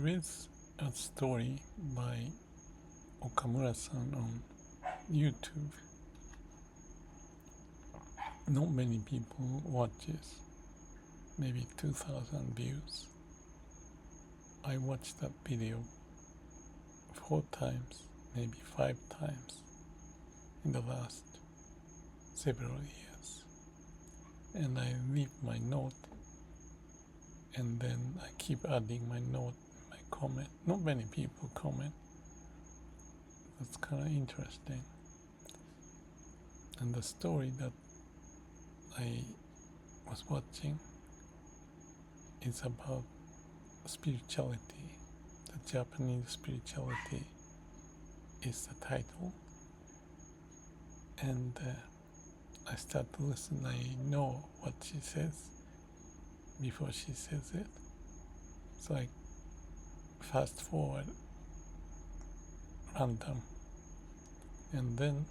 There is a story by Okamura-san on YouTube. Not many people watches, maybe 2,000 views. I watched that video 4 times, maybe 5 times in the last several years. And I leave my note, and then I keep adding my note, my comment. Not many people comment. That's kind of interesting. And the story that I was watching is about spirituality. The Japanese spirituality is the title. And I start to listen. I know what she says before she says it. So I fast forward random. And then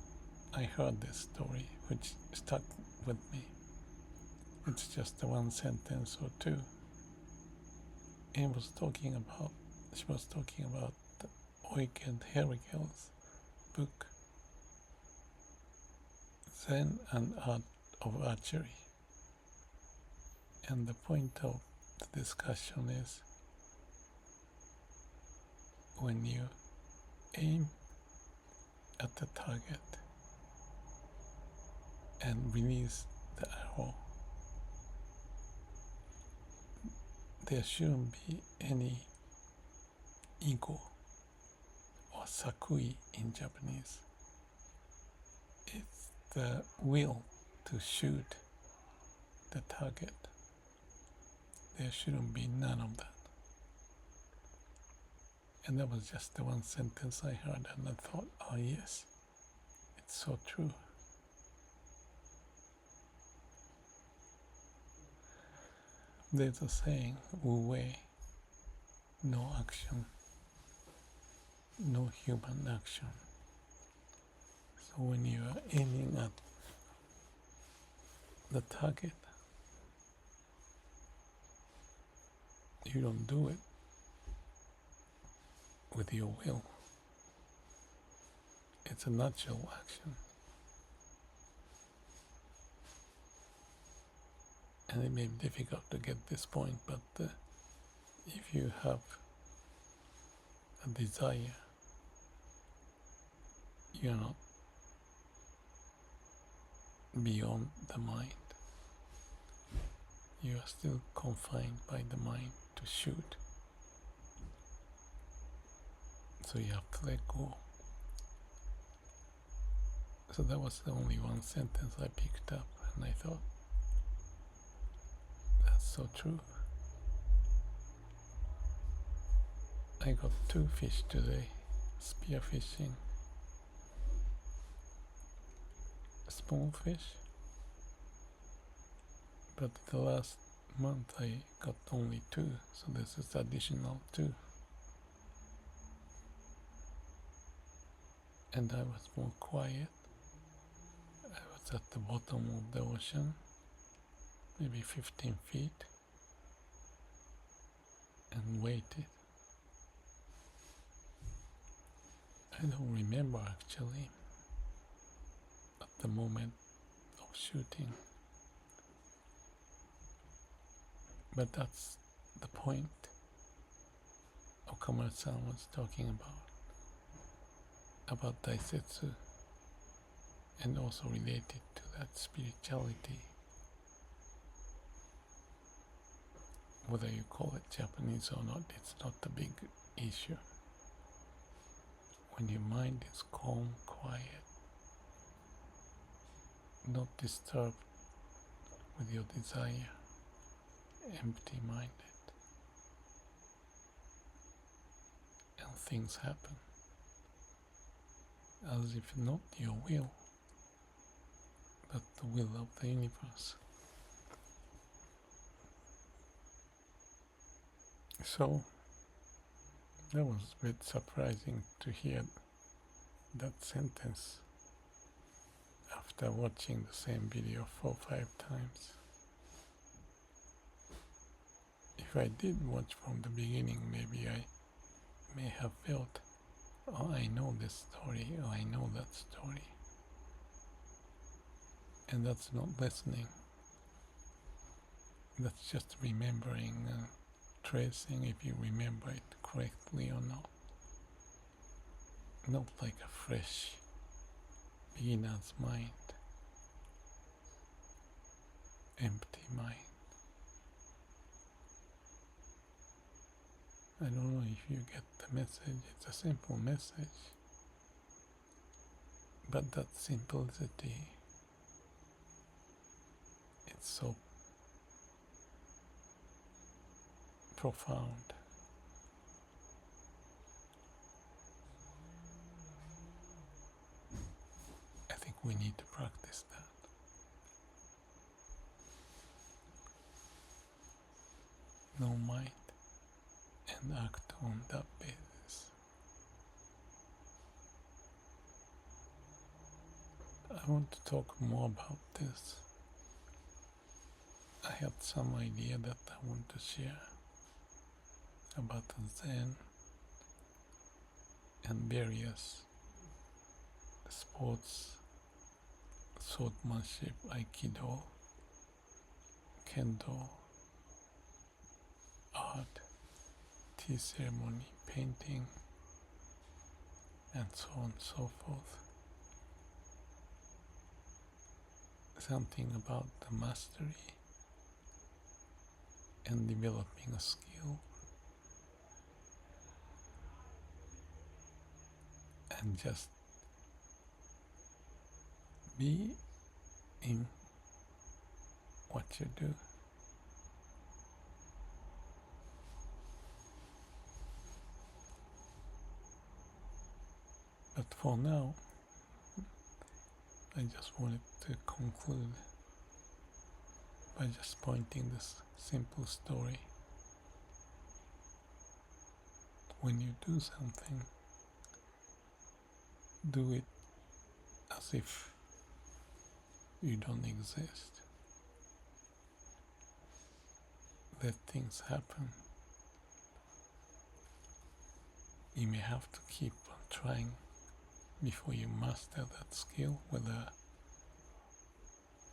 I heard this story which stuck with me. It's just one sentence or two. And she was talking about Eugen Herrigel's book, Zen and Art of Archery. And the point of the discussion is when you aim at the target and release the arrow, there shouldn't be any ego or sakui in Japanese. It's the will to shoot the target. There shouldn't be none of that. And that was just the one sentence I heard, and I thought, oh yes, it's so true. There's a saying, Wu Wei, no action, no human action. So when you are aiming at the target, you don't do it with your will. It's a natural action. And it may be difficult to get this point, but if you have a desire, you're not beyond the mind. You are still confined by the mind to shoot. So you have to let go. So that was the only one sentence I picked up, and I thought, that's so true. I got 2 fish today, spear fishing. Small fish, but the last month I got only 2, so this is additional 2. And I was more quiet. I was at the bottom of the ocean, maybe 15 feet, and waited. I don't remember actually at the moment of shooting, but that's the point Okamura-san was talking about Daisetsu, and also related to that spirituality. Whether you call it Japanese or not, it's not a big issue. When your mind is calm, quiet, not disturbed with your desire, empty-minded, and things happen as if not your will, but the will of the universe. So that was a bit surprising to hear that sentence after watching the same video 4 or 5 times. If I did watch from the beginning, maybe I may have felt, oh, I know this story, or I know that story. And that's not listening. That's just remembering and tracing if you remember it correctly or not. Not like a fresh beginner's mind, empty mind. I don't know if you get the message. It's a simple message, but that simplicity, it's so profound. I think we need to practice that. Know mind and act on that basis. I want to talk more about this. I had some idea that I want to share about Zen and various sports, swordsmanship, Aikido, Kendo, art, tea ceremony, painting, and so on and so forth. Something about the mastery and developing a skill and just be in what you do. But for now, I just wanted to conclude by just pointing this simple story. When you do something, do it as if you don't exist. Let things happen. You may have to keep on trying before you master that skill, whether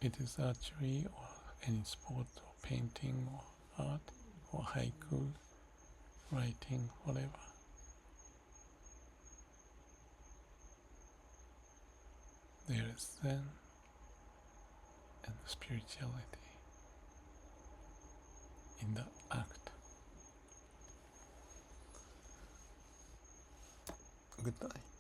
it is archery or any sport or painting or art or haiku, writing, whatever. There is Zen and spirituality in the act. Good night.